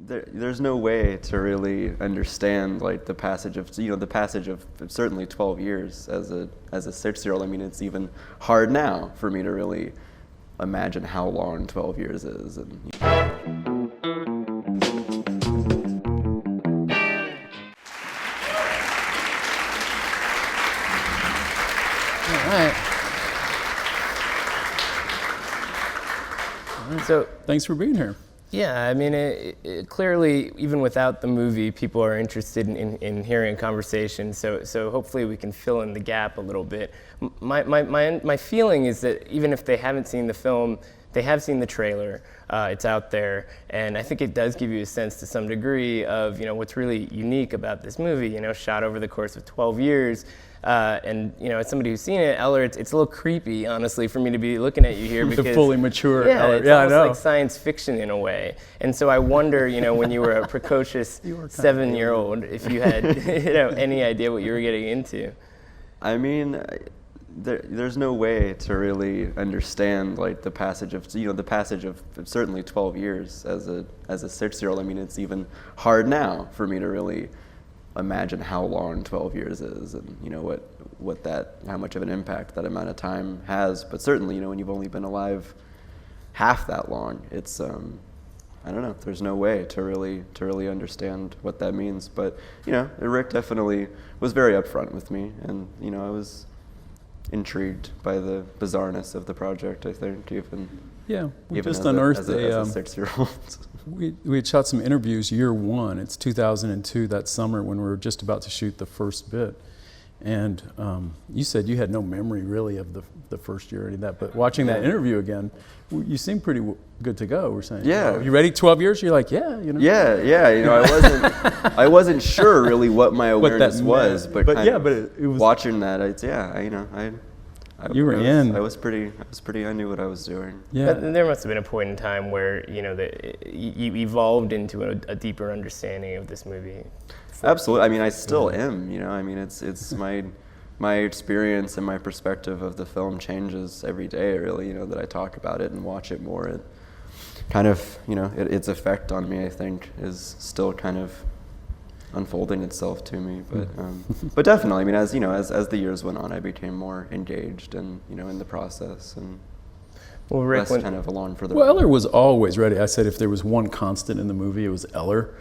there's no way to really understand like the passage of certainly 12 years as a 6-year-old. I mean, it's even hard now for me to really imagine how long 12 years is. And, All right. So thanks for being here. Yeah, I mean, it clearly, even without the movie, people are interested in hearing a conversation. So hopefully we can fill in the gap a little bit. My feeling is that even if they haven't seen the film, they have seen the trailer. It's out there, and I think it does give you a sense to some degree of what's really unique about this movie. Shot over the course of 12 years. And as somebody who's seen it, Ellar, it's a little creepy, honestly, for me to be looking at you here because the fully mature Ellar. It's almost like science fiction in a way. And so I wonder, when you were a precocious 7-year-old, if you had, any idea what you were getting into. I mean, there's no way to really understand like the passage of certainly 12 years as a 6-year-old. I mean, it's even hard now for me to really imagine how long 12 years is, and how much of an impact that amount of time has. But certainly, when you've only been alive half that long, it's I don't know. There's no way to really understand what that means. But Rick definitely was very upfront with me, and I was intrigued by the bizarreness of the project. I think even we just unearthed as a 6-year-old. We had shot some interviews year one. It's 2002, that summer when we were just about to shoot the first bit. And you said you had no memory really of the first year or any of that, but watching that interview again, you seemed pretty good to go. We're saying, yeah, you ready? 12 years? You're like, yeah, I wasn't sure really what my awareness was, but it was watching that. You were in. I was pretty. I knew what I was doing. Yeah. But there must have been a point in time where that you evolved into a deeper understanding of this movie. Absolutely. I mean, I still am. I mean, it's my experience and my perspective of the film changes every day. Really, that I talk about it and watch it more. It kind of, its effect on me, I think, is still kind of unfolding itself to me, but definitely, I mean, as the years went on, I became more engaged and in the process, and Rick, less kind of along for the. Well, Ellar was always ready. I said if there was one constant in the movie, it was Ellar.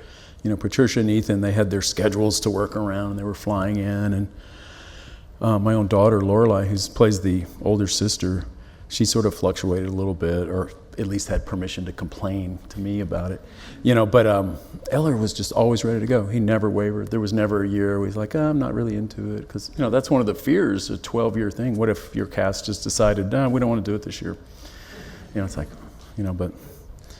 Patricia and Ethan, they had their schedules to work around, and they were flying in, and my own daughter Lorelei, who plays the older sister, she sort of fluctuated a little bit, or at least had permission to complain to me about it, but Ellar was just always ready to go. He never wavered. There was never a year where he's like, I'm not really into it, because that's one of the fears, a 12-year thing. What if your cast just decided, no, we don't want to do it this year? It's like, but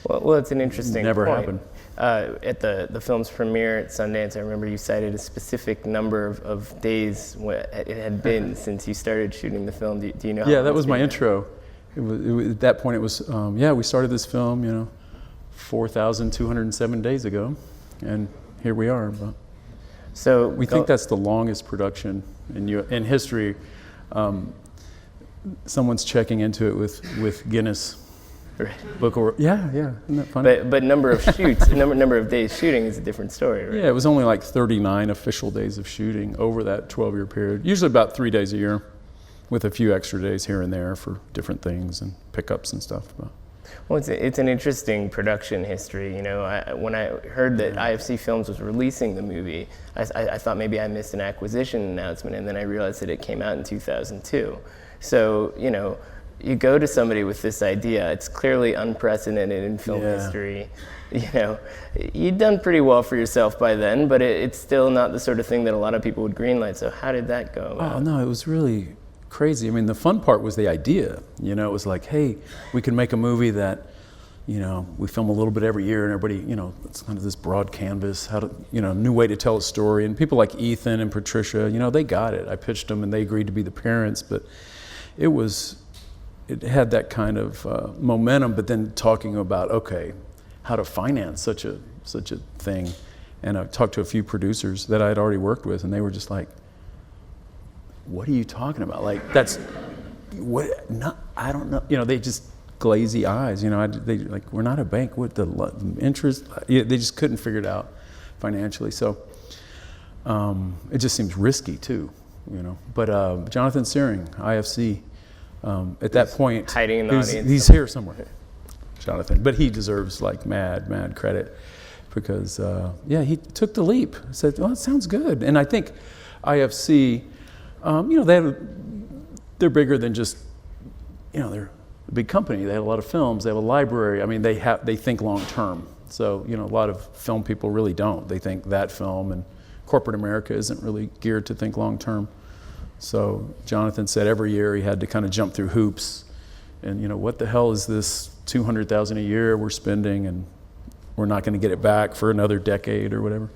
well, it's an interesting never point. Happened. At the film's premiere at Sundance, I remember you cited a specific number of days it had been since you started shooting the film. Do you know? Yeah, that was my intro. At that point, it was, we started this film, 4,207 days ago, and here we are. But so we think that's the longest production in history. Someone's checking into it with Guinness Book of. Yeah, isn't that funny? But number of shoots, number of days shooting is a different story, right? Yeah, it was only like 39 official days of shooting over that 12-year period. Usually about 3 days a year, with a few extra days here and there for different things and pickups and stuff. Well, it's an interesting production history. When I heard that IFC Films was releasing the movie, I thought maybe I missed an acquisition announcement, and then I realized that it came out in 2002. So, you go to somebody with this idea, it's clearly unprecedented in film history. You'd done pretty well for yourself by then, but it's still not the sort of thing that a lot of people would greenlight. So how did that go? Oh, no, it was really crazy. I mean, the fun part was the idea. It was like, hey, we can make a movie that, we film a little bit every year, and everybody, it's kind of this broad canvas, new way to tell a story. And people like Ethan and Patricia, they got it. I pitched them, and they agreed to be the parents, but it had that kind of momentum, but then talking about, okay, how to finance such a thing. And I talked to a few producers that I had already worked with, and they were just like, what are you talking about? Like, that's, what, not, I don't know. They just glazy eyes. They like, we're not a bank with the interest. They just couldn't figure it out financially. So it just seems risky too, But Jonathan Searing, IFC, at that point, hiding in the audience. He's here somewhere, Jonathan. But he deserves like mad credit because he took the leap. Said, well, it sounds good. And I think IFC, they're bigger than just, they're a big company. They have a lot of films. They have a library. I mean, they think long term. So, a lot of film people really don't. They think that film, and corporate America isn't really geared to think long term. So Jonathan said every year he had to kind of jump through hoops. And, what the hell is this $200,000 a year we're spending, and we're not going to get it back for another decade or whatever.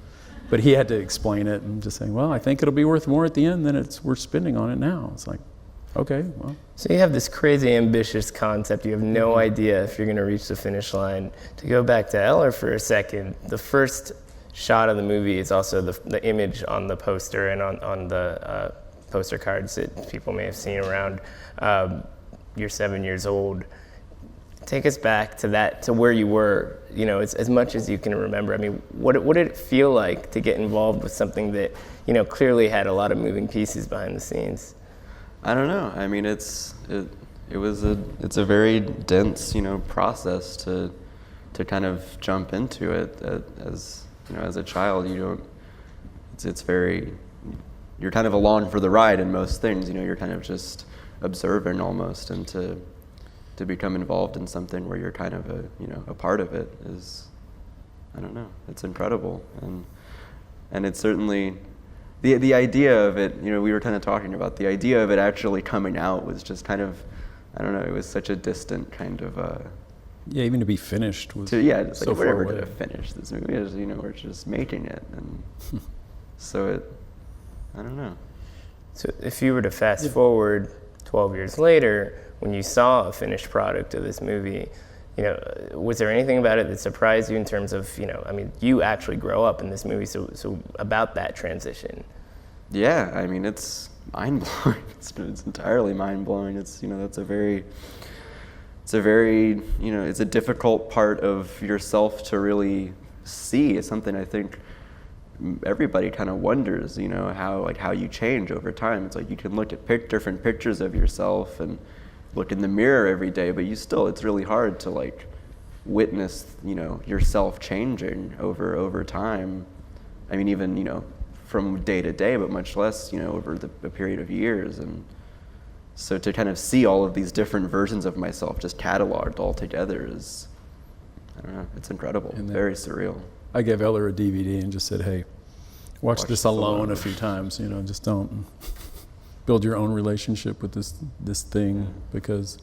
But he had to explain it and just say, well, I think it'll be worth more at the end than we're spending on it now. It's like, okay, well. So you have this crazy ambitious concept. You have no idea if you're going to reach the finish line. To go back to Ellar for a second, the first shot of the movie is also the image on the poster and on the poster cards that people may have seen around. You're 7 years old. Take us back to where you were, as much as you can remember. I mean, what did it feel like to get involved with something that, clearly had a lot of moving pieces behind the scenes? I don't know. I mean, it's a very dense, process to kind of jump into it as a child. You're kind of along for the ride in most things. You're kind of just observing almost, and to become involved in something where you're kind of a part of it is, I don't know, it's incredible. And it's certainly the idea of it, we were kind of talking about the idea of it actually coming out was just kind of, I don't know, it was such a distant kind of even to be finished was it's so like, we're far never away. going to finish this movie, we're just making it. And so I don't know. So if you were to fast forward 12 years later, when you saw a finished product of this movie, was there anything about it that surprised you in terms of, you actually grow up in this movie, so about that transition? Yeah, I mean, it's mind-blowing. It's entirely mind-blowing. It's it's a very it's a difficult part of yourself to really see. It's something I think everybody kind of wonders, how you change over time. It's like you can look at different pictures of yourself and look in the mirror every day, but it's really hard to witness, yourself changing over time. I mean, even, from day to day, but much less, over a period of years. And so to kind of see all of these different versions of myself just cataloged all together is, I don't know, it's incredible, very surreal. I gave Ellar a DVD and just said, hey, watch this alone a few times, just don't build your own relationship with this thing, because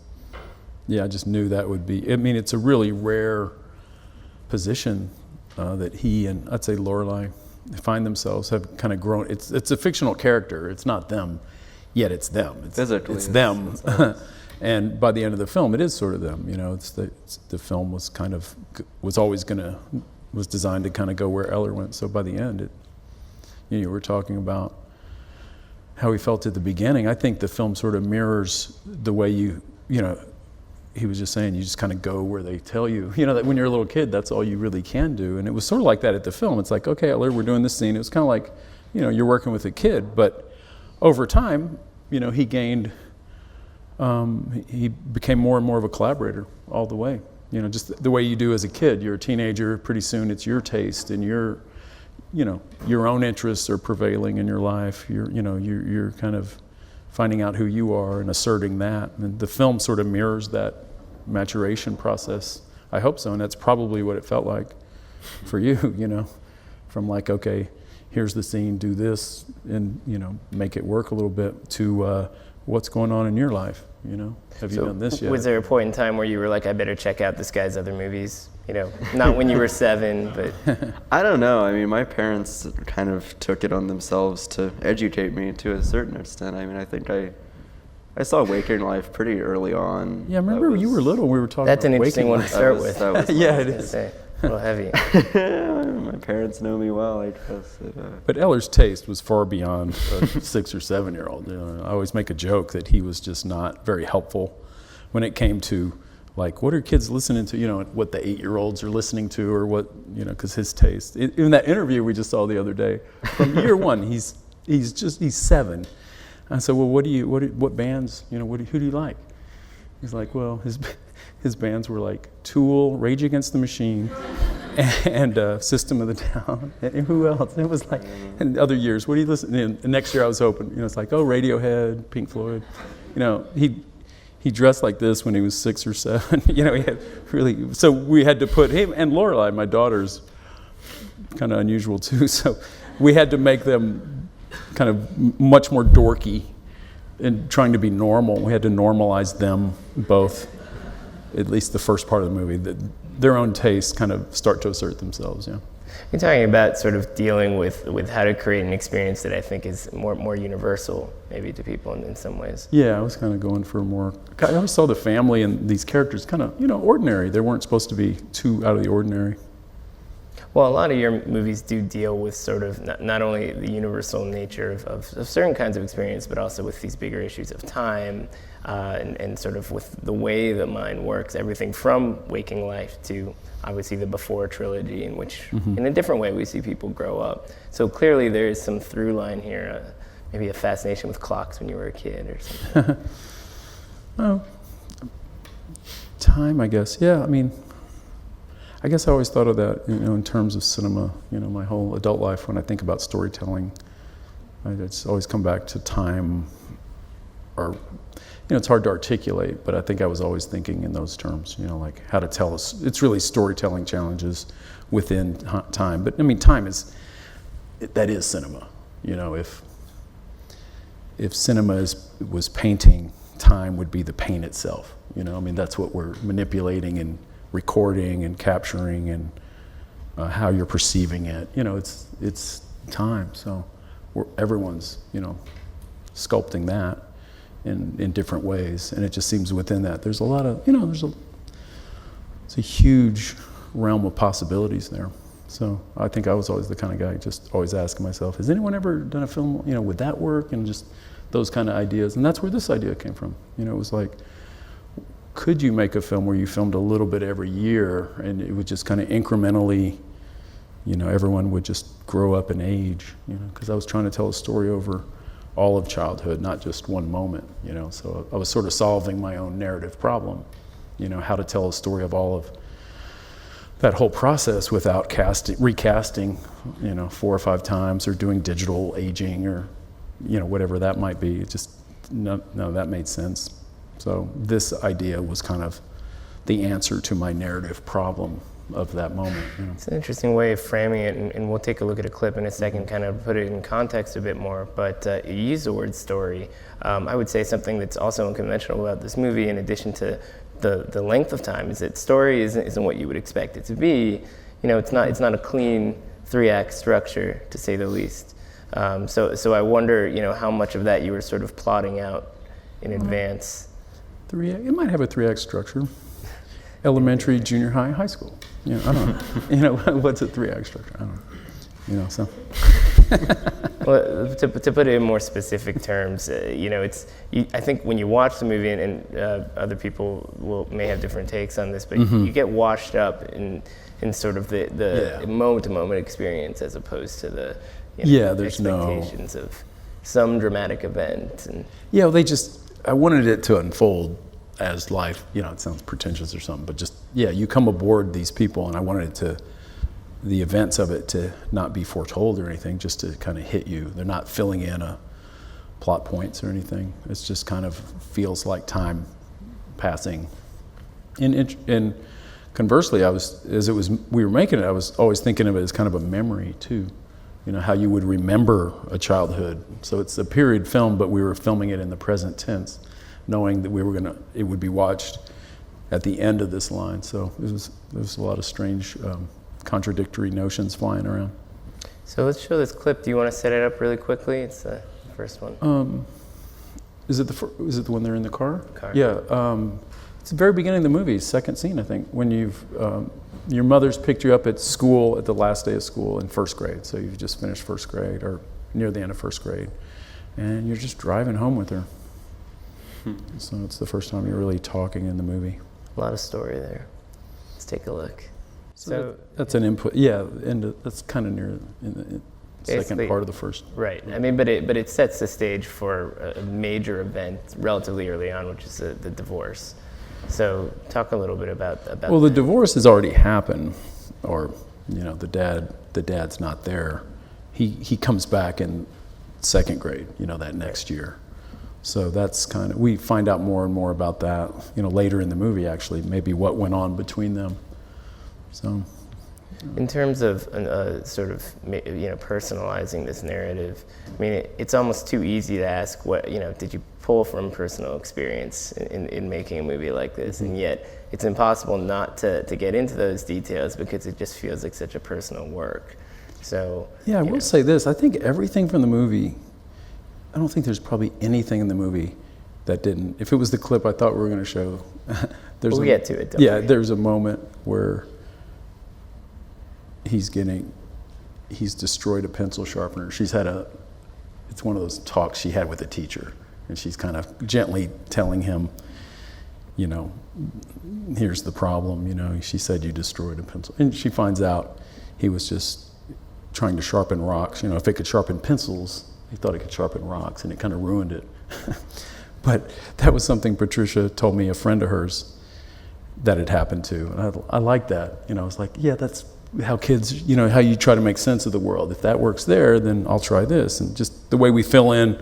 I just knew that would be, it's a really rare position that he and I'd say Lorelei find themselves, have kind of grown. It's a fictional character. It's not them, yet it's them. Physically, it's them. And by the end of the film, it is sort of them. The film was was designed to kind of go where Ellar went. So by the end, we're talking about how he felt at the beginning. I think the film sort of mirrors the way he was just saying, you just kind of go where they tell you. That when you're a little kid, that's all you really can do. And it was sort of like that at the film. It's like, okay, Ellar, we're doing this scene. It was kind of like, you're working with a kid. But over time, he gained, he became more and more of a collaborator all the way. Just the way you do as a kid. You're a teenager, pretty soon it's your taste and your own interests are prevailing in your life. You're kind of finding out who you are and asserting that. And the film sort of mirrors that maturation process. I hope so, and that's probably what it felt like for you, from like, okay, here's the scene, do this, and make it work a little bit, to what's going on in your life, Have you done this yet? Was there a point in time where you were like, I better check out this guy's other movies? Not when you were 7, but... I don't know. I mean, my parents kind of took it on themselves to educate me to a certain extent. I mean, I think I saw Waking Life pretty early on. Yeah, I remember you were little. We were talking That's about an interesting one to start with. Yeah, it is. A little heavy. My parents know me well, I guess. But Ellar's taste was far beyond a 6 or 7-year-old. I always make a joke that he was just not very helpful when it came to like, what are kids listening to? You know, what the 8-year-olds are listening to, or what, you know, because his taste. In that interview we just saw the other day, from year one, he's 7. I said, well, what bands, you know, who do you like? He's like, well, his bands were like Tool, Rage Against the Machine, and System of the Down, and who else? It was like, in other years, what do you listen to? And the next year I was hoping, you know, it's like, oh, Radiohead, Pink Floyd. You know, he dressed like this when he was 6 or 7. You know, he had really, so we had to put him, and Lorelei, my daughter's kind of unusual too, so we had to make them kind of much more dorky in trying to be normal. We had to normalize them both, at least the first part of the movie, that their own tastes kind of start to assert themselves, yeah. You're talking about sort of dealing with how to create an experience that I think is more universal, maybe, to people in some ways. Yeah, I was kind of going for more, I always saw the family and these characters kind of, you know, ordinary. They weren't supposed to be too out of the ordinary. Well, a lot of your movies do deal with sort of not only the universal nature of certain kinds of experience, but also with these bigger issues of time and sort of with the way the mind works, everything from waking life to obviously the Before trilogy, in which in a different way we see people grow up. So clearly there is some through line here, maybe a fascination with clocks when you were a kid or something. Well, time, I guess. Yeah, I mean, I guess I always thought of that, you know, in terms of cinema. You know, my whole adult life, when I think about storytelling, it's always come back to time, or, you know, it's hard to articulate, but I think I was always thinking in those terms, you know, like how to tell us. It's really storytelling challenges within time. But I mean, time that is cinema. You know, if cinema was painting, time would be the paint itself. You know, I mean, that's what we're manipulating and recording and capturing, and how you're perceiving it. You know, it's time. So everyone's, you know, sculpting that in different ways, and it just seems within that there's a lot of, you know, it's a huge realm of possibilities there. So I think I was always the kind of guy just always asking myself, has anyone ever done a film, you know, would that work? And just those kind of ideas. And that's where this idea came from. You know, it was like, could you make a film where you filmed a little bit every year, and it would just kind of incrementally, you know, everyone would just grow up in age, you know, because I was trying to tell a story over all of childhood, not just one moment, you know. So I was sort of solving my own narrative problem, you know, how to tell a story of all of that whole process without recasting, you know, 4 or 5 times, or doing digital aging, or, you know, whatever that might be. It just, no, that made sense. So this idea was kind of the answer to my narrative problem of that moment. You know. It's an interesting way of framing it, and we'll take a look at a clip in a second, kind of put it in context a bit more, but you use the word story. I would say something that's also unconventional about this movie, in addition to the length of time, is that story isn't what you would expect it to be. You know, it's not a clean 3-act structure, to say the least. So I wonder, you know, how much of that you were sort of plotting out in advance. It might have a 3-act structure. Elementary, junior high, high school. You know, I don't know. You know, what's a 3-act structure? I don't know. You know, so. Well, to put it in more specific terms, you know, I think when you watch the movie, and other people may have different takes on this, but you get washed up in sort of the moment-to-moment experience, as opposed to the there's expectations of some dramatic event. And yeah, well, I wanted it to unfold as life, you know, it sounds pretentious or something, but just, you come aboard these people, and I wanted the events of it to not be foretold or anything, just to kind of hit you. They're not filling in plot points or anything. It's just kind of feels like time passing. And conversely, we were making it, I was always thinking of it as kind of a memory too. You know, how you would remember a childhood. So it's a period film, but we were filming it in the present tense, knowing that it would be watched at the end of this line. So there was a lot of strange, contradictory notions flying around. So let's show this clip. Do you want to set it up really quickly? It's the first one. Is it the one they're in the car? Car. Yeah. It's the very beginning of the movie, second scene, I think, when your mother's picked you up at school at the last day of school in first grade. So you've just finished first grade, or near the end of first grade, and you're just driving home with her. So it's the first time you're really talking in the movie. A lot of story there. Let's take a look. So that's an input, yeah, and that's kind of near in the second part of the first. Right. I mean, but it sets the stage for a major event relatively early on, which is the divorce. So talk a little bit about Well, the divorce has already happened, or the dad's not there. He comes back in second grade, that next year. So that's kind of, we find out more and more about that, later in the movie, actually, maybe what went on between them. So, in terms of sort of personalizing this narrative, I mean, it's almost too easy to ask what did you pull from personal experience in making a movie like this, and yet it's impossible not to get into those details because it just feels like such a personal work. So yeah, I will say this: I think everything from the movie. I don't think there's probably anything in the movie that didn't. If it was the clip I thought we were going to show, we'll get to it. Yeah, there's a moment where he's destroyed a pencil sharpener. It's one of those talks she had with a teacher, and she's kind of gently telling him, here's the problem, she said you destroyed a pencil. And she finds out he was just trying to sharpen rocks. If it could sharpen pencils, he thought it could sharpen rocks, and it kind of ruined it. But that was something Patricia told me, a friend of hers, that had happened to. And I like that. It's like, yeah, that's how kids, how you try to make sense of the world. If that works there, then I'll try this. And just the way we fill in,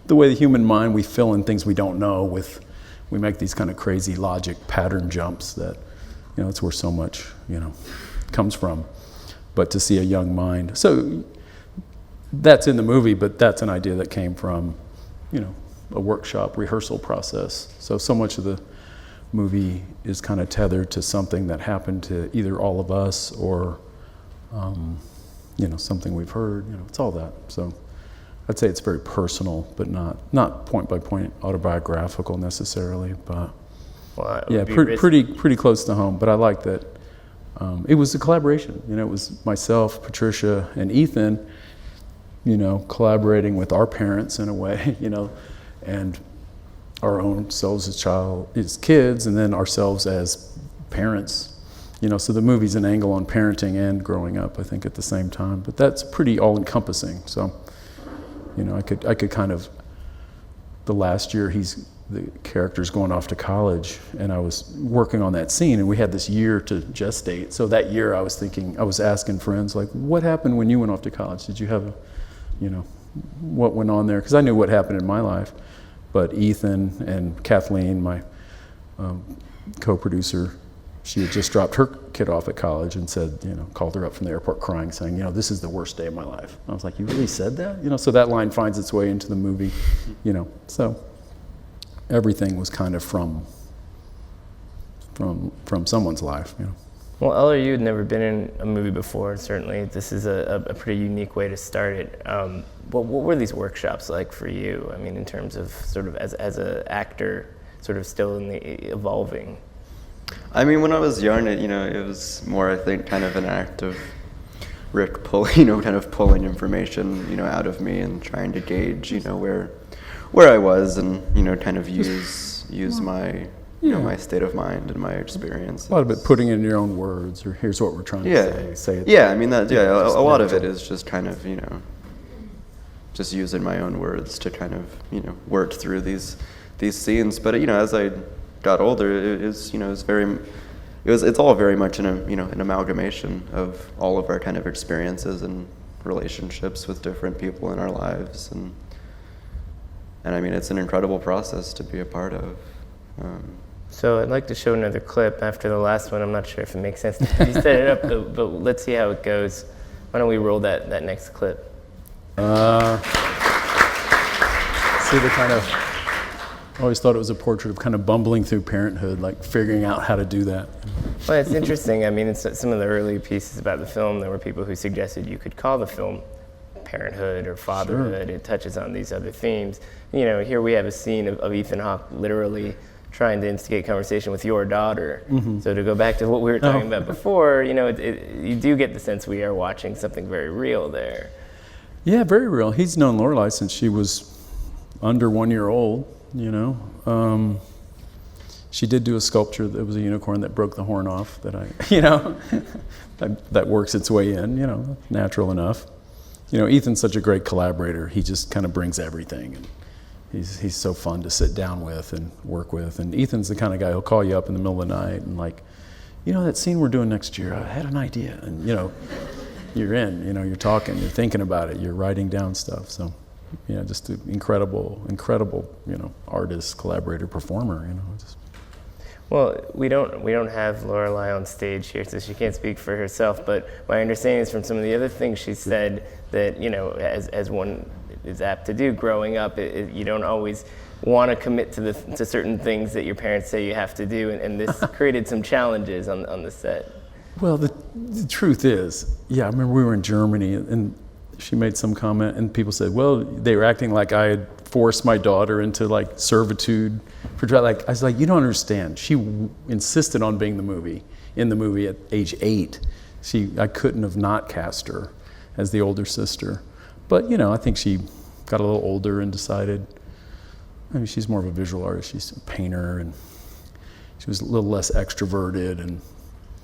the way the human mind, we fill in things we don't know we make these kind of crazy logic pattern jumps that, it's where so much, comes from. But to see a young mind. So that's in the movie, but that's an idea that came from, a workshop rehearsal process. So much of the movie is kind of tethered to something that happened to either all of us or, something we've heard. It's all that. So I'd say it's very personal, but not point by point autobiographical necessarily. But yeah, pretty close to home. But I like that it was a collaboration. It was myself, Patricia, and Ethan. Collaborating with our parents in a way. And our own selves as kids, and then ourselves as parents. So the movie's an angle on parenting and growing up, I think, at the same time. But that's pretty all-encompassing. So, I could kind of, the last year the character's going off to college, and I was working on that scene, and we had this year to gestate. So that year I was asking friends, like, what happened when you went off to college? Did you have what went on there? Because I knew what happened in my life. But Ethan and Kathleen, my co-producer, she had just dropped her kid off at college and said, called her up from the airport crying, saying, this is the worst day of my life. I was like, you really said that? So that line finds its way into the movie, So everything was kind of from someone's life, Well, Ellar, you had never been in a movie before, certainly. This is a pretty unique way to start it. What were these workshops like for you? I mean, in terms of sort of as an actor, sort of still in the evolving. I mean, when I was young, it was more, I think, kind of an act of Rick pulling information, out of me and trying to gauge, where I was and, kind of use my my state of mind and my experience. A lot of it putting it in your own words, or here's what we're trying to say it. Yeah, I mean, a lot of it is just kind of, just using my own words to kind of, work through these scenes. But, as I got older, it's all very much an amalgamation of all of our kind of experiences and relationships with different people in our lives. And I mean, it's an incredible process to be a part of. So I'd like to show another clip after the last one. I'm not sure if it makes sense to set it up, but let's see how it goes. Why don't we roll that next clip? See the kind of, I always thought it was a portrait of kind of bumbling through parenthood, like figuring out how to do that. Well, it's interesting. I mean, it's some of the early pieces about the film, there were people who suggested you could call the film parenthood or fatherhood. Sure. It touches on these other themes. Here we have a scene of Ethan Hawke literally trying to instigate conversation with your daughter. Mm-hmm. So to go back to what we were talking about before, you do get the sense we are watching something very real there. Yeah, very real. He's known Lorelei since she was under 1 year old, She did do a sculpture that was a unicorn that broke the horn off that that works its way in, natural enough. Ethan's such a great collaborator. He just kind of brings everything, and he's so fun to sit down with and work with. And Ethan's the kind of guy who'll call you up in the middle of the night and like, that scene we're doing next year, I had an idea. And, you're in, you're talking, you're thinking about it, you're writing down stuff. So, just an incredible, artist, collaborator, performer, just. Well, we don't have Lorelei on stage here, so she can't speak for herself. But my understanding is from some of the other things she said that as one is apt to do growing up, you don't always want to commit to certain things that your parents say you have to do, and this created some challenges on the set. Well, the truth is, I remember we were in Germany, and she made some comment, and people said, well, they were acting like I had forced my daughter into like servitude for I was like, you don't understand. She insisted on being in the movie at age 8. I couldn't have not cast her as the older sister. But, I think she got a little older and decided, she's more of a visual artist. She's a painter, and she was a little less extroverted. And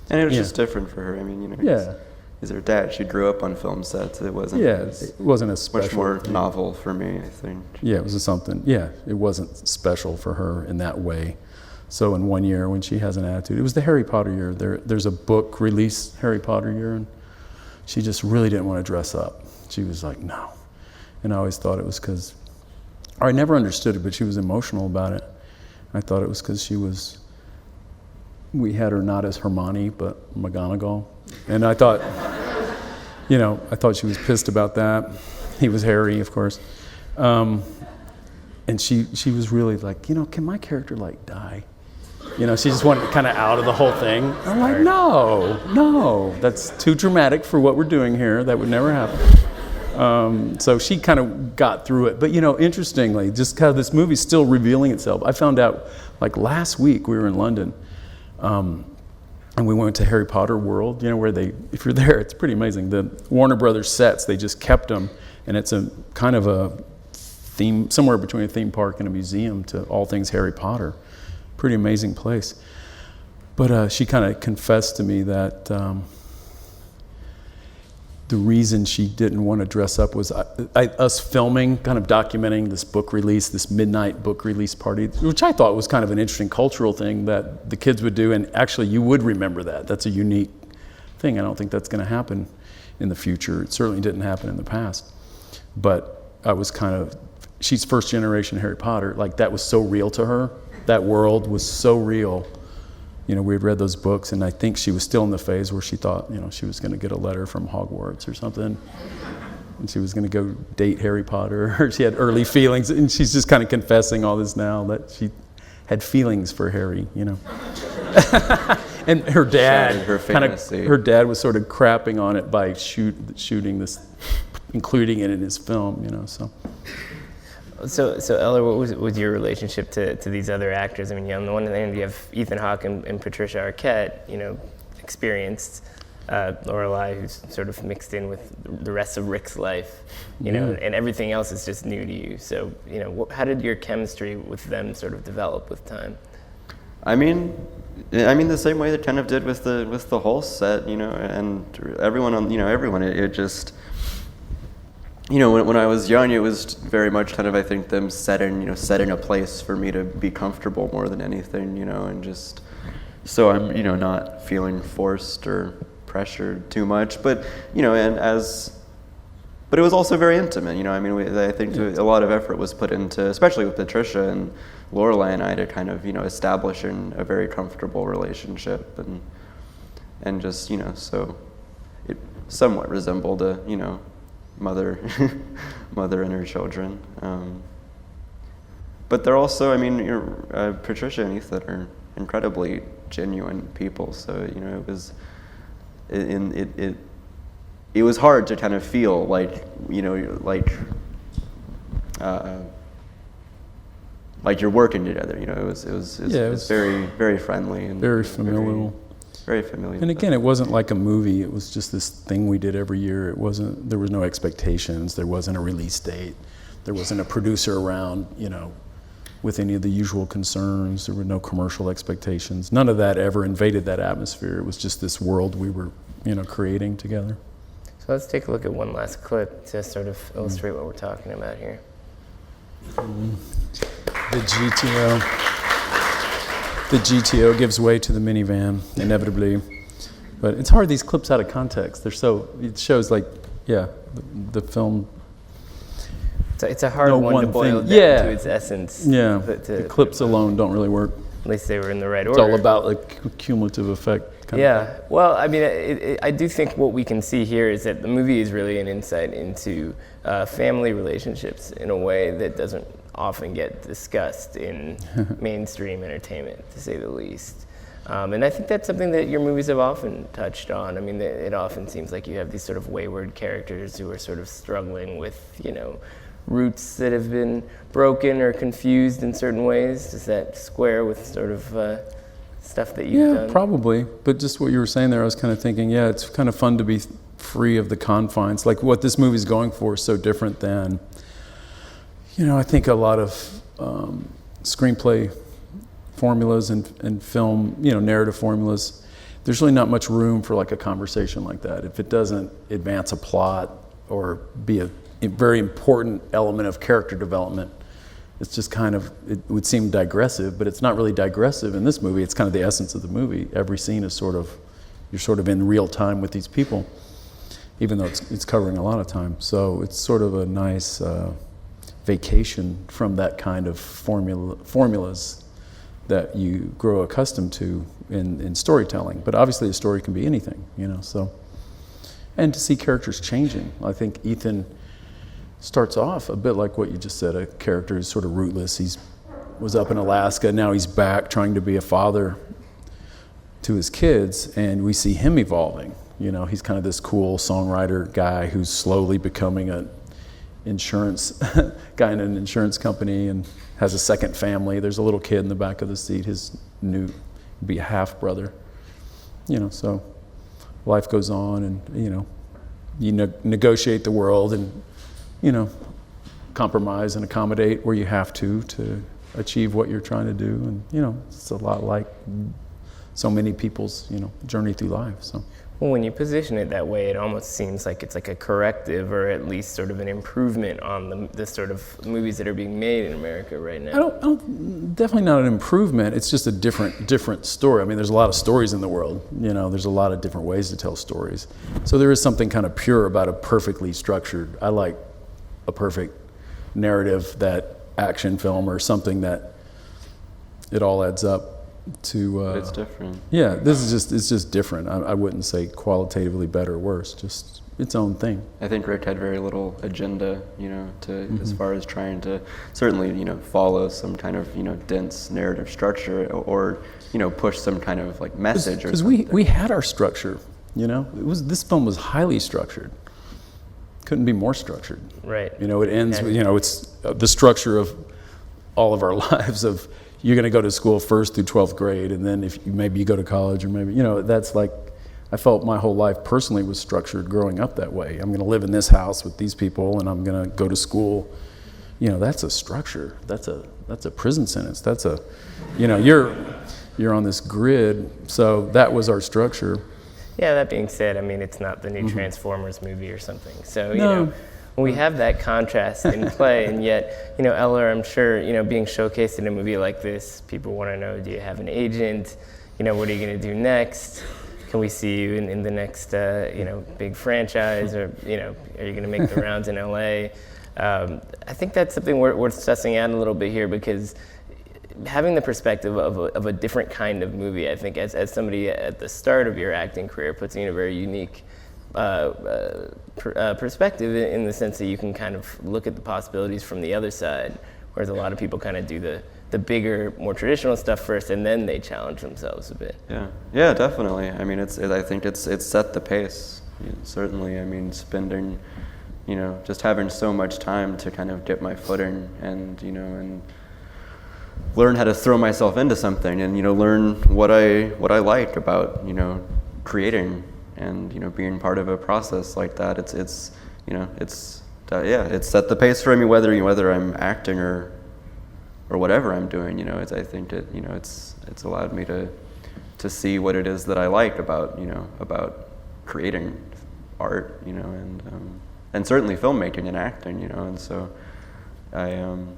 it was just different for her. He's her dad. She grew up on film sets. It wasn't. It wasn't as special. Much more novel for me, I think. It was something. It wasn't special for her in that way. So in one year, when she has an attitude, it was the Harry Potter year. There's a book release, Harry Potter year, and she just really didn't want to dress up. She was like, no. And I always thought it was because, I never understood it, but she was emotional about it. I thought it was because we had her not as Hermione, but McGonagall. And I thought, I thought she was pissed about that. He was Harry, of course. And she was really like, can my character die? She just wanted kind of out of the whole thing. I'm like, no, that's too dramatic for what we're doing here. That would never happen. So she kind of got through it. But, interestingly, just kind of this movie's still revealing itself. I found out, last week we were in London, and we went to Harry Potter World, where if you're there, it's pretty amazing. The Warner Brothers sets, they just kept them, and it's a kind of a theme, somewhere between a theme park and a museum to all things Harry Potter. Pretty amazing place. But she kind of confessed to me that the reason she didn't want to dress up was us filming, kind of documenting this book release, this midnight book release party, which I thought was kind of an interesting cultural thing that the kids would do. And actually, you would remember that. That's a unique thing. I don't think that's going to happen in the future. It certainly didn't happen in the past. But I was she's first generation Harry Potter. That was so real to her. That world was so real. We had read those books, and I think she was still in the phase where she thought, she was going to get a letter from Hogwarts or something, and she was going to go date Harry Potter, or she had early feelings, and she's just kind of confessing all this now, that she had feelings for Harry, And her dad, her dad was sort of crapping on it by shooting this, including it in his film, so. So Ellar, what was your relationship to these other actors? On the one hand, you have Ethan Hawke and Patricia Arquette, experienced, Lorelei, who's sort of mixed in with the rest of Rick's life, and everything else is just new to you. So, how did your chemistry with them sort of develop with time? The same way that kind of did with the whole set, and everyone on, it just. When I was young, it was very much kind of, I think, them setting a place for me to be comfortable more than anything, and just so I'm, not feeling forced or pressured too much, but, but it was also very intimate, I think a lot of effort was put into, especially with Patricia and Lorelei and I, to kind of, establishing a very comfortable relationship and just, so it somewhat resembled a, mother and her children, but they're also, Patricia and Ethan are incredibly genuine people. So it was hard to kind of feel like you're working together. It was very, very friendly and very familial. Very familiar. And again, it wasn't like a movie. It was just this thing we did every year. There was no expectations. There wasn't a release date. There wasn't a producer around, with any of the usual concerns. There were no commercial expectations. None of that ever invaded that atmosphere. It was just this world we were, creating together. So let's take a look at one last clip to sort of illustrate what we're talking about here. The GTO gives way to the minivan, inevitably. But it's hard, these clips out of context. It shows the film. It's a hard one to boil down to its essence. Yeah, the clips alone don't really work. At least they were in the right It's order. all about like cumulative effect. Well, I mean, I do think what we can see here is that the movie is really an insight into family relationships in a way that doesn't often get discussed in mainstream entertainment, to say the least. And I think that's something that your movies have often touched on. I mean, it often seems like you have these sort of wayward characters who are sort of struggling with, roots that have been broken or confused in certain ways. Does that square with sort of stuff that you've done? Yeah, probably. But just what you were saying there, I was kind of thinking, it's kind of fun to be free of the confines. Like what this movie's going for is so different than, I think a lot of screenplay formulas and film, narrative formulas, there's really not much room for like a conversation like that. If it doesn't advance a plot or be a very important element of character development, it's just kind of, it would seem digressive, but it's not really digressive in this movie. It's kind of the essence of the movie. Every scene is you're sort of in real time with these people, even though it's covering a lot of time. So it's sort of a nice vacation from that kind of formulas that you grow accustomed to in storytelling. But obviously a story can be anything, so. And to see characters changing. I think Ethan starts off a bit like what you just said, a character who's sort of rootless. He was up in Alaska, now he's back trying to be a father to his kids, and we see him evolving. He's kind of this cool songwriter guy who's slowly becoming an insurance guy in an insurance company and has a second family. There's a little kid in the back of the seat, his be a half brother. So life goes on, and you negotiate the world and compromise and accommodate where you have to achieve what you're trying to do. And, it's a lot like so many people's, journey through life. So. Well, when you position it that way, it almost seems like it's like a corrective or at least sort of an improvement on the sort of movies that are being made in America right now. Definitely not an improvement. It's just a different story. I mean, there's a lot of stories in the world. There's a lot of different ways to tell stories. So there is something kind of pure about a perfectly structured, I like a perfect narrative, that action film or something that it all adds up to. But it's different. Yeah, it's just different. I wouldn't say qualitatively better or worse, just its own thing. I think Rick had very little agenda, as far as trying to certainly, follow some kind of, dense narrative structure or, push some kind of like message or something. Because we had our structure, this film was highly structured. Couldn't be more structured. Right. It ends with, it's the structure of all of our lives of, you're going to go to school 1st through 12th grade, and then maybe you go to college, or maybe, that's like, I felt my whole life personally was structured growing up that way. I'm going to live in this house with these people, and I'm going to go to school. That's a structure. That's a prison sentence. That's a, you're on this grid. So that was our structure. Yeah, that being said, I mean, it's not the new Transformers movie or something. So, when we have that contrast in play, and yet, Ellar, I'm sure, being showcased in a movie like this, people want to know, do you have an agent? What are you going to do next? Can we see you in the next, big franchise? Or, are you going to make the rounds in LA? I think that's something worth sussing out a little bit here, because having the perspective of a different kind of movie, I think, as somebody at the start of your acting career, puts you in a very unique perspective in the sense that you can kind of look at the possibilities from the other side, whereas a lot of people kind of do the bigger, more traditional stuff first, and then they challenge themselves a bit. Yeah, definitely. I mean, I think it's set the pace. Certainly, I mean, spending, just having so much time to kind of get my footing and learn how to throw myself into something and learn what I like about creating and being part of a process like that. It's set the pace for me whether I'm acting or whatever I'm doing. I think it's allowed me to see what it is that I like about creating art, and certainly filmmaking and acting, and so I don't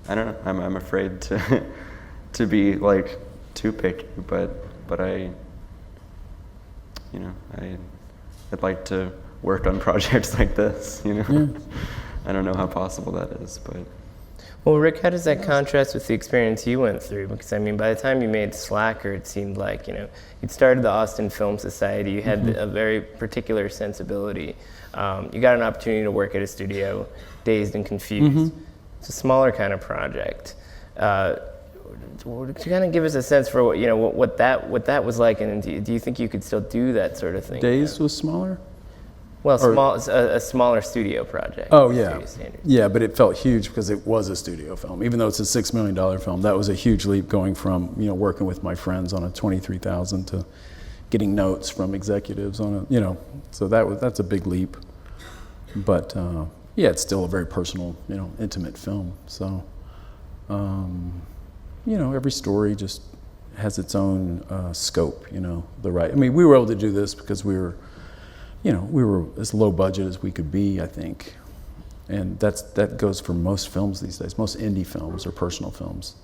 know. I'm afraid to be like too picky, but I'd like to work on projects like this. Yeah. I don't know how possible that is, but. Well, Rick, how does that contrast with the experience you went through? Because I mean, by the time you made Slacker, it seemed like you'd started the Austin Film Society. You had a very particular sensibility. You got an opportunity to work at a studio, Dazed and Confused. It's a smaller kind of project. Could you kind of give us a sense for what that was like, and do you think you could still do that sort of thing? Dazed was smaller? Well, a smaller studio project. Oh, yeah. Yeah, but it felt huge because it was a studio film. Even though it's a $6 million film, that was a huge leap going from, working with my friends on a 23,000 to getting notes from executives on a, so that's a big leap. But, yeah, it's still a very personal, intimate film. So, every story just has its own scope, I mean, we were able to do this because we were as low budget as we could be, I think. And that goes for most films these days. Most indie films or personal films.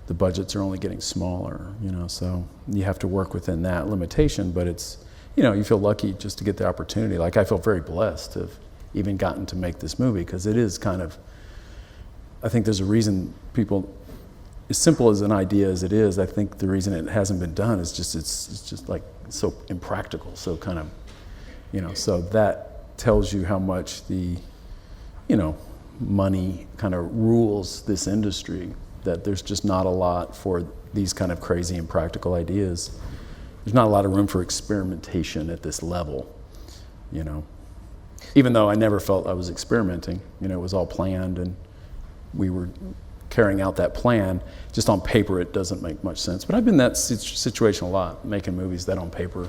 The budgets are only getting smaller, so you have to work within that limitation, but it's, you feel lucky just to get the opportunity. Like, I feel very blessed to have even gotten to make this movie, because it is kind of, I think there's a reason people, as simple as an idea as it is, I think the reason it hasn't been done is just, it's just like so impractical, so kind of, so that tells you how much the, money kind of rules this industry, that there's just not a lot for these kind of crazy impractical ideas. There's not a lot of room for experimentation at this level, Even though I never felt I was experimenting, it was all planned and we were carrying out that plan. Just on paper, it doesn't make much sense. But I've been in that situation a lot, making movies that on paper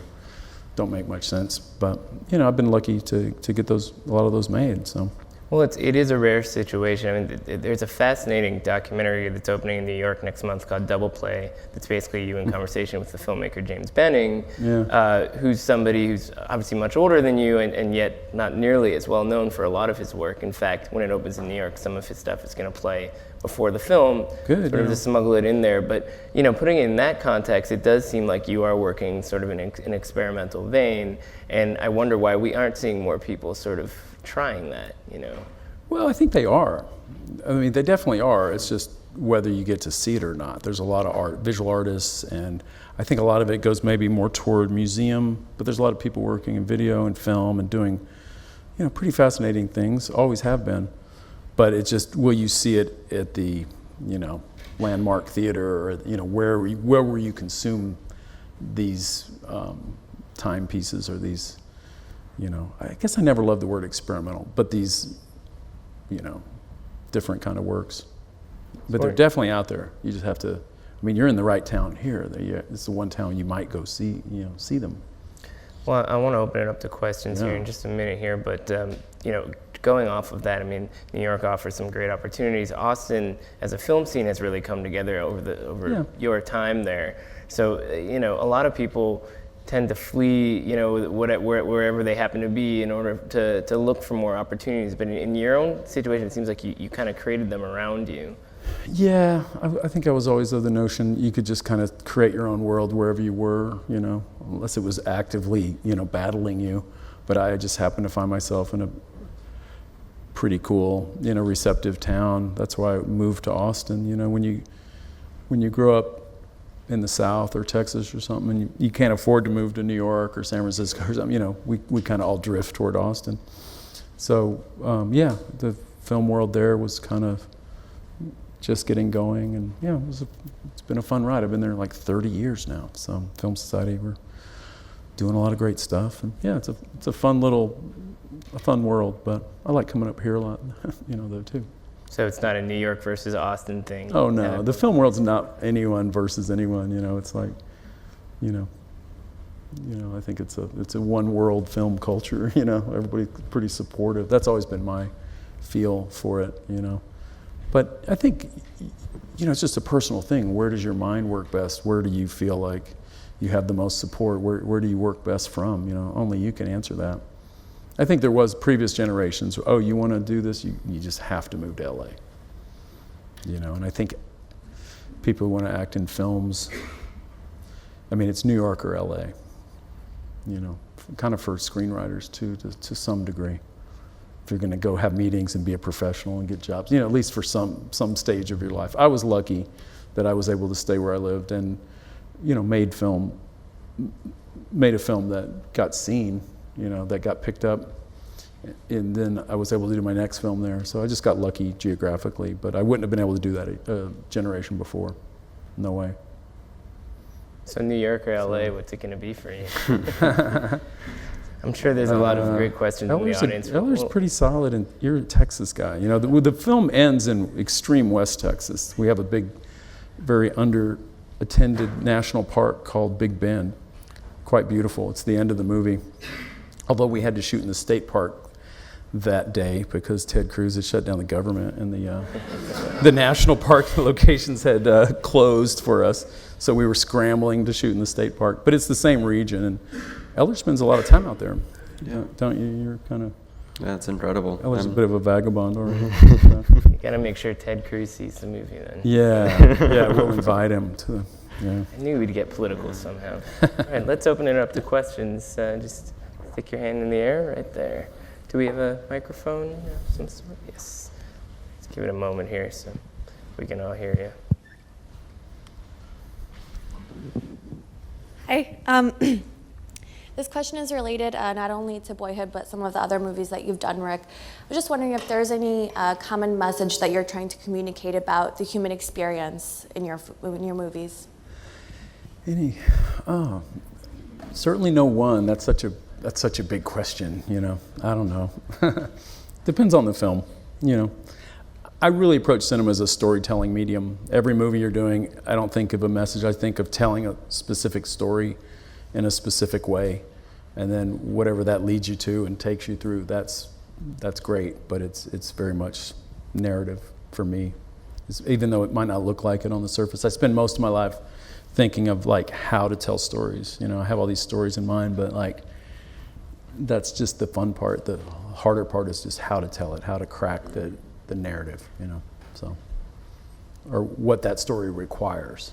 don't make much sense, but I've been lucky to get a lot of those made. So, well, it is a rare situation. I mean, there's a fascinating documentary that's opening in New York next month called Double Play. That's basically you in conversation with the filmmaker James Benning, who's somebody who's obviously much older than you, and yet not nearly as well known for a lot of his work. In fact, when it opens in New York, some of his stuff is going to play before the film, sort of to smuggle it in there. But putting it in that context, it does seem like you are working sort of in an experimental vein, and I wonder why we aren't seeing more people sort of trying that. Well, I think they are. I mean, they definitely are. It's just whether you get to see it or not. There's a lot of visual artists, and I think a lot of it goes maybe more toward museum, but there's a lot of people working in video and film and doing, pretty fascinating things, always have been. But it's just, will you see it at the, landmark theater, or, where will you consume these timepieces or these, I guess I never loved the word experimental, but these, different kind of works. But they're definitely out there. You just have to, I mean, you're in the right town here. It's the one town you might go see them. Well, I want to open it up to questions here in just a minute here, but, going off of that, I mean, New York offers some great opportunities. Austin, as a film scene, has really come together over your time there. So, a lot of people tend to flee, wherever they happen to be in order to look for more opportunities. But in your own situation, it seems like you kind of created them around you. Yeah, I think I was always of the notion you could just kind of create your own world wherever you were, unless it was actively, battling you. But I just happened to find myself in a pretty cool, receptive town. That's why I moved to Austin. When you grow up in the South or Texas or something, and you can't afford to move to New York or San Francisco or something, we kind of all drift toward Austin. So, the film world there was kind of just getting going, and it's been a fun ride. I've been there like 30 years now. So, Film Society, we're doing a lot of great stuff, and it's a fun world. But I like coming up here a lot, though too. So it's not a New York versus Austin thing. Oh no, the film world's not anyone versus anyone. It's like, I think it's a one world film culture. Everybody's pretty supportive. That's always been my feel for it. But I think, it's just a personal thing. Where does your mind work best? Where do you feel like you have the most support? Where do you work best from? Only you can answer that. I think there was previous generations, oh, you want to do this? You just have to move to LA. And I think people who want to act in films, it's New York or LA, kind of for screenwriters too, to some degree. If you're going to go have meetings and be a professional and get jobs, at least for some stage of your life. I was lucky that I was able to stay where I lived and, made a film that got seen, that got picked up. And then I was able to do my next film there. So I just got lucky geographically, but I wouldn't have been able to do that a generation before. No way. So New York or LA, what's it going to be for you? I'm sure there's a lot of great questions in the audience. Ellar's pretty solid, and you're a Texas guy. The film ends in extreme West Texas. We have a big, very under-attended national park called Big Bend. Quite beautiful. It's the end of the movie. Although we had to shoot in the state park that day because Ted Cruz had shut down the government and the national park locations had closed for us. So we were scrambling to shoot in the state park. But it's the same region, and Ellar spends a lot of time out there. Yeah. Don't you? You're kind of... Yeah, it's incredible. Ellar's a bit of a vagabond already. You got to make sure Ted Cruz sees the movie then. Yeah, we'll invite him to... Yeah. I knew we'd get political somehow. All right, let's open it up to questions. Just stick your hand in the air right there. Do we have a microphone of some sort? Yes. Let's give it a moment here so we can all hear you. Hi. This question is related not only to Boyhood, but some of the other movies that you've done, Rick. I was just wondering if there's any common message that you're trying to communicate about the human experience in your movies. Certainly no one. That's such a big question, I don't know. Depends on the film, I really approach cinema as a storytelling medium. Every movie you're doing, I don't think of a message. I think of telling a specific story in a specific way, and then whatever that leads you to and takes you through, that's great. But it's very much narrative for me, even though it might not look like it on the surface. I spend most of my life thinking of how to tell stories. I have all these stories in mind, but that's just the fun part. The harder part is just how to tell it, how to crack the narrative, or what that story requires.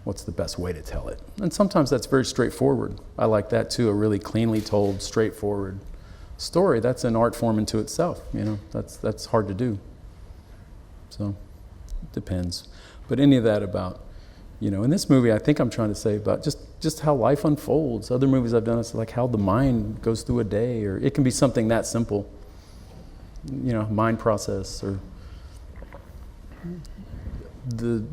What's the best way to tell it? And sometimes that's very straightforward. I like that too, a really cleanly told, straightforward story. That's an art form into itself, that's hard to do. So, it depends. But any of that about, in this movie, I think I'm trying to say about just how life unfolds. Other movies I've done, it's like how the mind goes through a day, or it can be something that simple, mind process, or the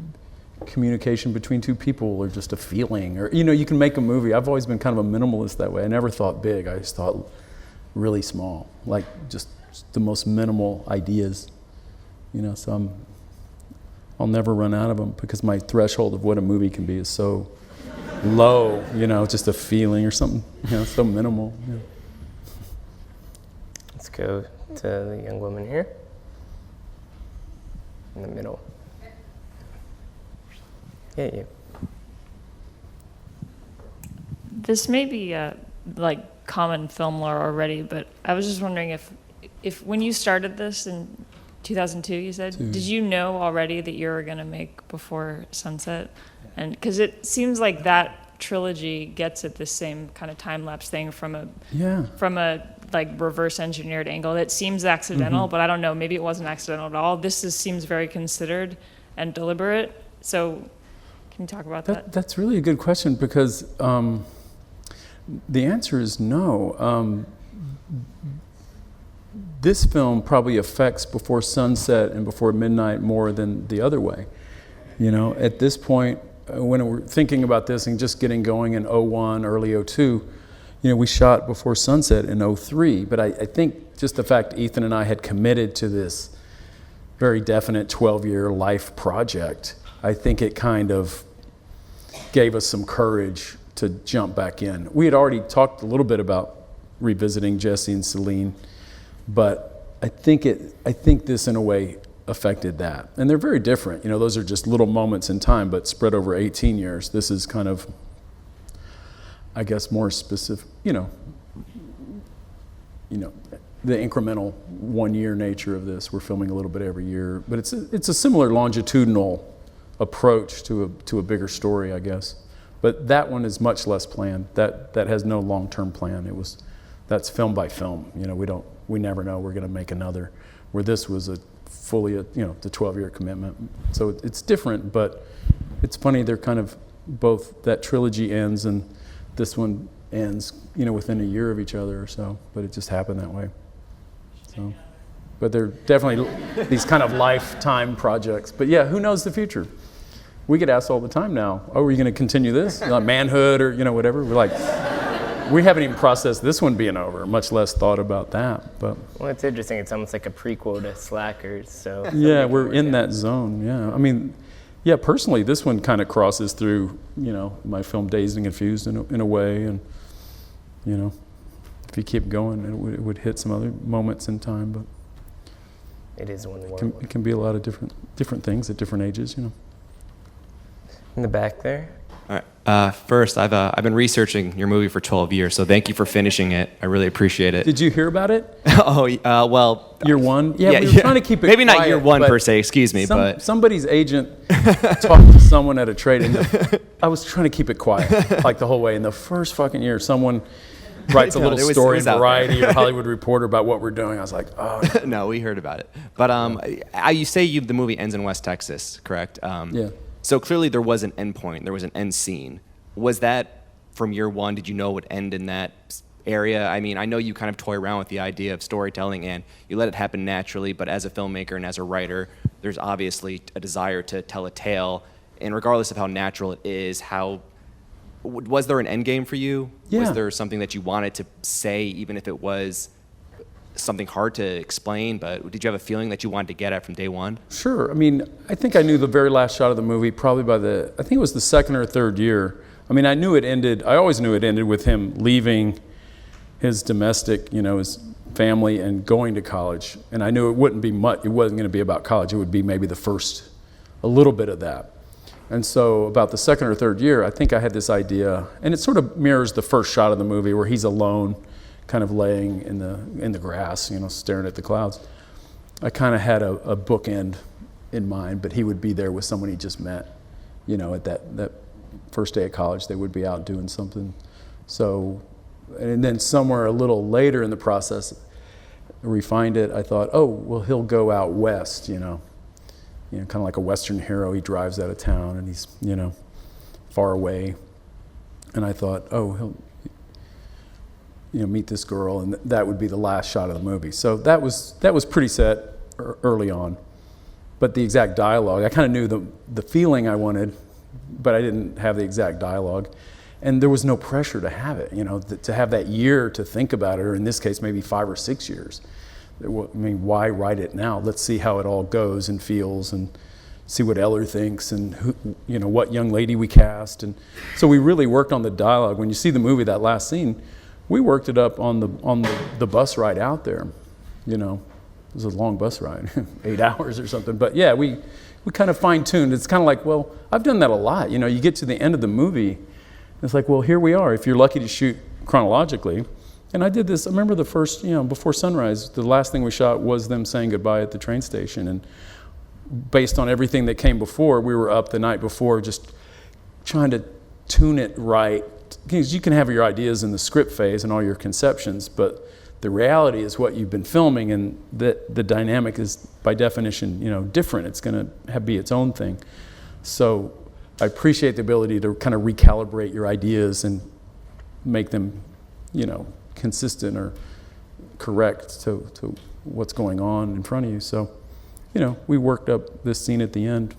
communication between two people, or just a feeling, or you can make a movie. I've always been kind of a minimalist that way. I never thought big. I just thought really small, like just the most minimal ideas. So I'll never run out of them because my threshold of what a movie can be is so low. Just a feeling or something. So minimal. Yeah. Let's go to the young woman here in the middle. Yeah, you. This may be common film lore already, but I was just wondering if when you started this in 2002, you said, did you know already that you were going to make Before Sunset? And because it seems like that trilogy gets at the same kind of time lapse thing from a reverse engineered angle. It seems accidental, but I don't know. Maybe it wasn't accidental at all. This seems very considered and deliberate. So. Can you talk about that? That's really a good question because the answer is no. This film probably affects Before Sunset and Before Midnight more than the other way. At this point, when we're thinking about this and just getting going in 01, early 02, we shot Before Sunset in 03. But I think just the fact Ethan and I had committed to this very definite 12-year life project, I think it kind of gave us some courage to jump back in. We had already talked a little bit about revisiting Jesse and Celine, but I think this in a way affected that. And they're very different. Those are just little moments in time, but spread over 18 years. This is kind of, I guess, more specific, the incremental 1 year nature of this. We're filming a little bit every year, but it's a similar longitudinal approach to a bigger story, I guess. But that one is much less planned. That has no long-term plan. That's film by film. We never know we're going to make another. Where this was the 12-year commitment. So it's different, but it's funny. They're kind of both, that trilogy ends and this one ends, within a year of each other or so. But it just happened that way. So, but they're definitely these kind of lifetime projects. But yeah, who knows the future? We get asked all the time now, are you going to continue this? Like Manhood or, whatever. We're like, we haven't even processed this one being over, much less thought about that. But well, it's interesting. It's almost like a prequel to Slackers. So yeah, we're in that zone. Yeah. Personally, this one kind of crosses through, my film Dazed and Confused in a way. And, if you keep going, it would hit some other moments in time. But it is one world. It can be a lot of different things at different ages, In the back there. All right. First, I've been researching your movie for 12 years, so thank you for finishing it. I really appreciate it. Did you hear about it? Well. Year one? Yeah, we were trying to keep it maybe quiet, not year one per se, excuse me, but. Somebody's agent talked to someone at a trade, and I was trying to keep it quiet, like the whole way. In the first fucking year, someone writes a little story in Variety or Hollywood Reporter about what we're doing. I was like, oh. No, we heard about it. But you say the movie ends in West Texas, correct? Yeah. So clearly there was an end point, there was an end scene. Was that from year one? Did you know it would end in that area? I mean, I know you kind of toy around with the idea of storytelling and you let it happen naturally, but as a filmmaker and as a writer, there's obviously a desire to tell a tale. And regardless of how natural it is, was there an end game for you? Yeah. Was there something that you wanted to say, even if it was something hard to explain, but did you have a feeling that you wanted to get at from day one? Sure. I think I knew the very last shot of the movie probably I think it was the second or third year. I knew it ended, I always knew it ended with him leaving his domestic, his family and going to college. And I knew it wouldn't be much, it wasn't going to be about college. It would be maybe a little bit of that. And so about the second or third year, I think I had this idea, and it sort of mirrors the first shot of the movie where he's alone, kind of laying in the grass, staring at the clouds. I kind of had a bookend in mind, but he would be there with someone he just met, at that first day of college. They would be out doing something. So, and then somewhere a little later in the process, refined it. I thought, oh, well, he'll go out west, kind of like a Western hero. He drives out of town and he's, far away. And I thought, oh, he'll meet this girl, and that would be the last shot of the movie. So that was pretty set early on. But the exact dialogue, I kind of knew the feeling I wanted, but I didn't have the exact dialogue. And there was no pressure to have it, to have that year to think about it, or in this case, maybe 5 or 6 years. Why write it now? Let's see how it all goes and feels, and see what Ellar thinks, and who, what young lady we cast. And so we really worked on the dialogue. When you see the movie, that last scene, we worked it up on the bus ride out there. It was a long bus ride, 8 hours or something. But yeah, we kind of fine-tuned. It's kind of like, well, I've done that a lot. You get to the end of the movie, it's like, well, here we are. If you're lucky to shoot chronologically. And I did this, I remember the first, before sunrise, the last thing we shot was them saying goodbye at the train station. And based on everything that came before, we were up the night before just trying to tune it right. Because you can have your ideas in the script phase and all your conceptions, but the reality is what you've been filming, and the dynamic is by definition, different. It's going to be its own thing. So I appreciate the ability to kind of recalibrate your ideas and make them, consistent or correct to what's going on in front of you. So, we worked up this scene at the end,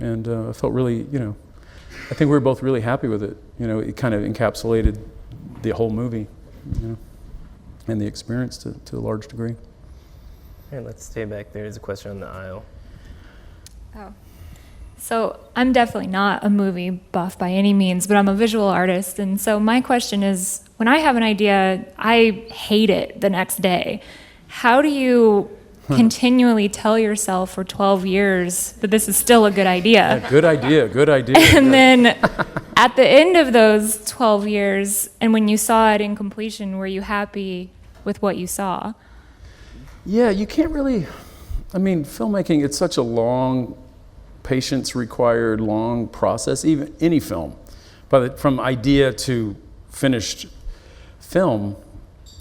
and I felt really, I think we were both really happy with it. It kind of encapsulated the whole movie, and the experience to a large degree. Hey, let's stay back there. There's a question on the aisle. Oh. So I'm definitely not a movie buff by any means, but I'm a visual artist. And so my question is, when I have an idea, I hate it the next day. How do you continually tell yourself for 12 years that this is still a good idea. Yeah, good idea. And then at the end of those 12 years, and when you saw it in completion, were you happy with what you saw? Yeah, you can't really, I mean, filmmaking, it's such a long, patience required, long process, even any film. But from idea to finished film,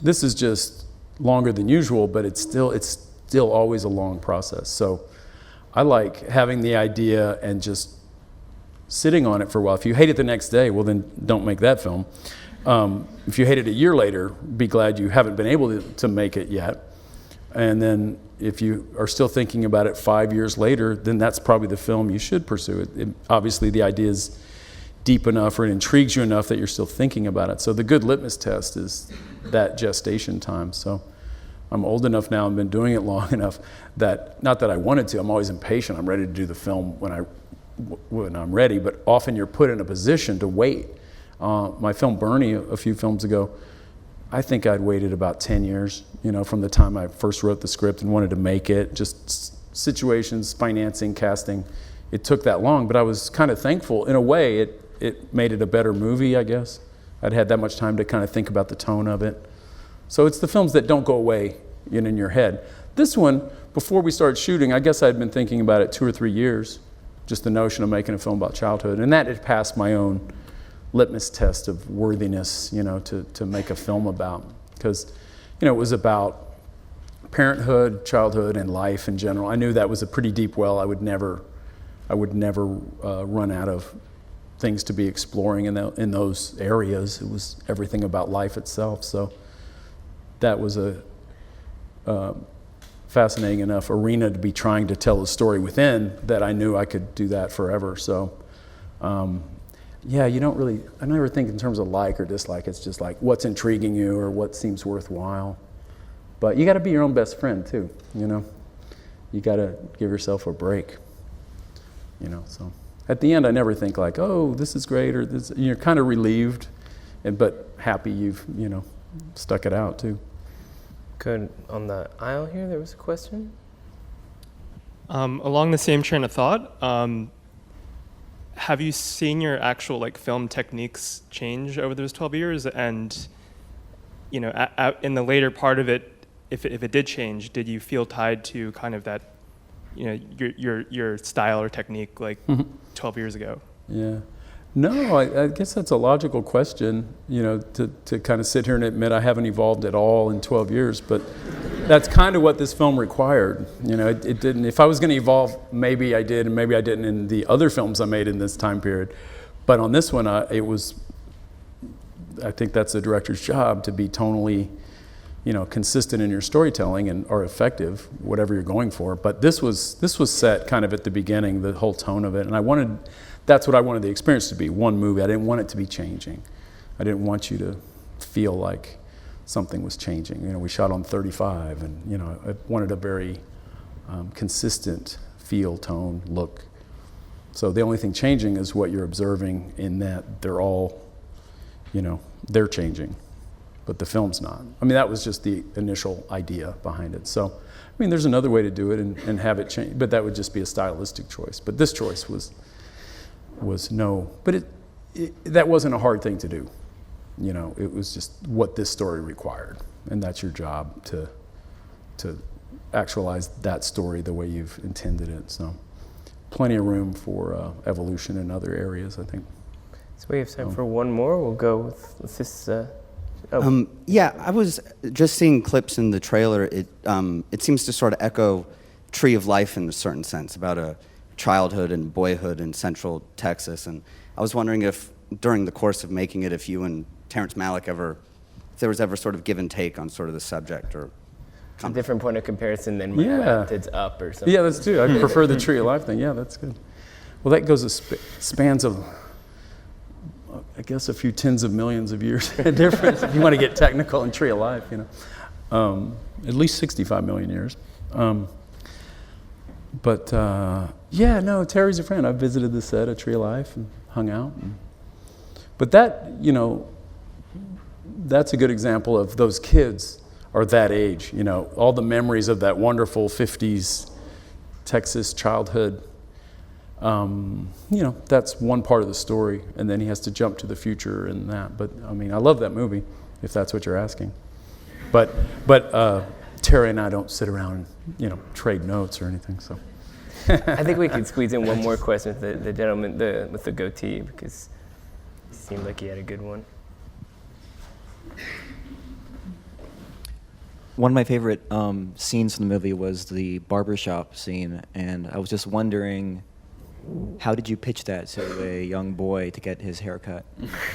this is just longer than usual, but it's still always a long process. So I like having the idea and just sitting on it for a while. If you hate it the next day, well then don't make that film. If you hate it a year later, be glad you haven't been able to make it yet. And then if you are still thinking about it 5 years later, then that's probably the film you should pursue. Obviously the idea is deep enough or it intrigues you enough that you're still thinking about it. So the good litmus test is that gestation time. So I'm old enough now and been doing it long enough that, not that I wanted to, I'm always impatient. I'm ready to do the film when I'm ready, but often you're put in a position to wait. My film Bernie, a few films ago, I think I'd waited about 10 years, from the time I first wrote the script and wanted to make it, just situations, financing, casting. It took that long, but I was kind of thankful. In a way, it made it a better movie, I guess. I'd had that much time to kind of think about the tone of it. So it's the films that don't go away in your head. This one, before we started shooting, I guess I'd been thinking about it 2 or 3 years, just the notion of making a film about childhood. And that had passed my own litmus test of worthiness, to make a film about. Because, it was about parenthood, childhood, and life in general. I knew that was a pretty deep well. I would never run out of things to be exploring in those areas. It was everything about life itself. So that was a fascinating enough arena to be trying to tell a story within that I knew I could do that forever. So yeah, I never think in terms of like or dislike. It's just like what's intriguing you or what seems worthwhile. But you got to be your own best friend too, You got to give yourself a break, so. At the end, I never think like, oh, this is great, or this. You're kind of relieved, but happy you've, stuck it out too. Good. On the aisle here, there was a question. Along the same train of thought, have you seen your actual film techniques change over those 12 years? And, in the later part of it, if it did change, did you feel tied to kind of that, your style or technique 12 years ago? Yeah. No, I guess that's a logical question, to kind of sit here and admit I haven't evolved at all in 12 years, but that's kind of what this film required. It didn't, if I was going to evolve, maybe I did, and maybe I didn't in the other films I made in this time period. But on this one, I think that's the director's job, to be tonally, consistent in your storytelling or effective, whatever you're going for. But this was set kind of at the beginning, the whole tone of it, and that's what I wanted the experience to be, one movie. I didn't want it to be changing. I didn't want you to feel like something was changing. We shot on 35, and I wanted a very consistent feel, tone, look. So the only thing changing is what you're observing, in that they're all, they're changing, but the film's not. I mean, that was just the initial idea behind it. So, there's another way to do it and have it change, but that would just be a stylistic choice. But this choice was no, but that wasn't a hard thing to do. It was just what this story required, and that's your job to actualize that story the way you've intended it. So plenty of room for evolution in other areas, I think. So we have time for one more. We'll go with this. Yeah, I was just seeing clips in the trailer. It seems to sort of echo Tree of Life in a certain sense, about a childhood and boyhood in Central Texas. And I was wondering if, during the course of making it, if you and Terrence Malick if there was ever sort of give and take on sort of the subject, or a different point of comparison than It's Up or something. Yeah, that's true. I prefer the Tree of Life thing. Yeah, that's good. Well, that goes spans of, I guess, a few tens of millions of years difference, if you want to get technical in Tree of Life, at least 65 million years. But yeah, no, Terry's a friend. I visited the set of Tree of Life and hung out. But that, that's a good example of those kids are that age. You know, all the memories of that wonderful 50s Texas childhood. You know, that's one part of the story, and then he has to jump to the future and that. But I mean, I love that movie, if that's what you're asking. But Terry and I don't sit around and, you know, trade notes or anything. So I think we could squeeze in one more question with the gentleman with the goatee, because it seemed like he had a good one. One of my favorite scenes from the movie was the barbershop scene, and I was just wondering, how did you pitch that to a young boy to get his haircut?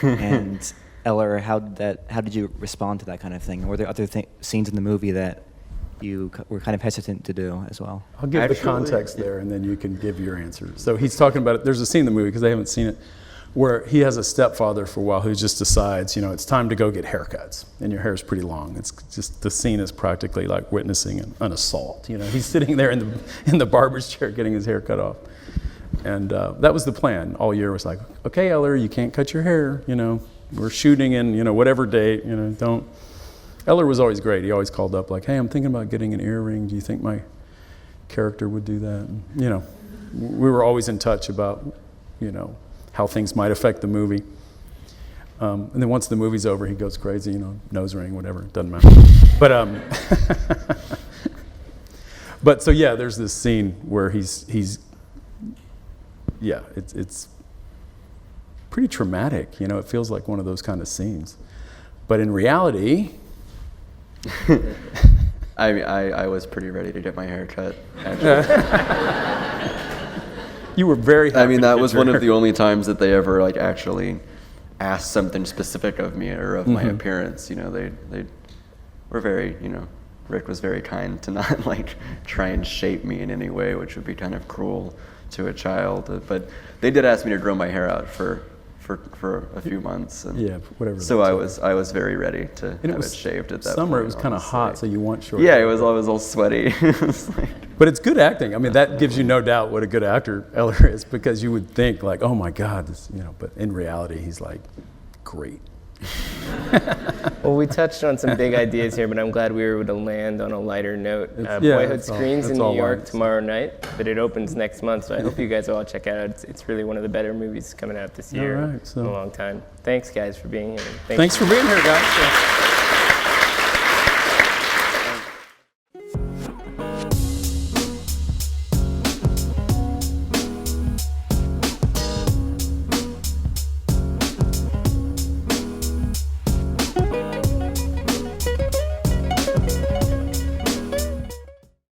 And Ellar, how did you respond to that kind of thing? Were there other scenes in the movie that you were kind of hesitant to do as well? I'll give the context there, and then you can give your answer. So he's talking about it. There's a scene in the movie, because I haven't seen it, where he has a stepfather for a while who just decides, you know, it's time to go get haircuts, and your hair's pretty long. It's just, the scene is practically like witnessing an assault. You know, he's sitting there in the barber's chair getting his hair cut off, and that was the plan all year. Was like, okay, Ellar, you can't cut your hair. You know, we're shooting in, you know, whatever date. You know, don't. Ellar was always great. He always called up like, hey, I'm thinking about getting an earring. Do you think my character would do that? And, you know, we were always in touch about, you know, how things might affect the movie. And then once the movie's over, he goes crazy, you know, nose ring, whatever, it doesn't matter. But so yeah, there's this scene where he's yeah, it's pretty traumatic, you know, it feels like one of those kind of scenes. But in reality, I was pretty ready to get my hair cut, actually. you were very happy. I mean, that was one of hair. the only times that they ever like actually asked something specific of me or of my appearance. You know, they were very, you know, Rick was very kind to not like try and shape me in any way, which would be kind of cruel to a child. But they did ask me to grow my hair out for a few months. And yeah, whatever. So I was very ready to have it shaved at that summer, point. it was kind of hot, so you want short Yeah, hair. I was all sweaty. But it's good acting. I mean, that gives you no doubt what a good actor Ellar is, because you would think like, oh my God, this, you know. But in reality, he's like, great. Well, we touched on some big ideas here, but I'm glad we were able to land on a lighter note. Yeah, Boyhood screens in New York tomorrow night, but it opens next month, so I hope you guys will all check it out. It's really one of the better movies coming out this year All right, in a long time. Thanks, guys, for being here. Thanks for being here, guys. Yeah.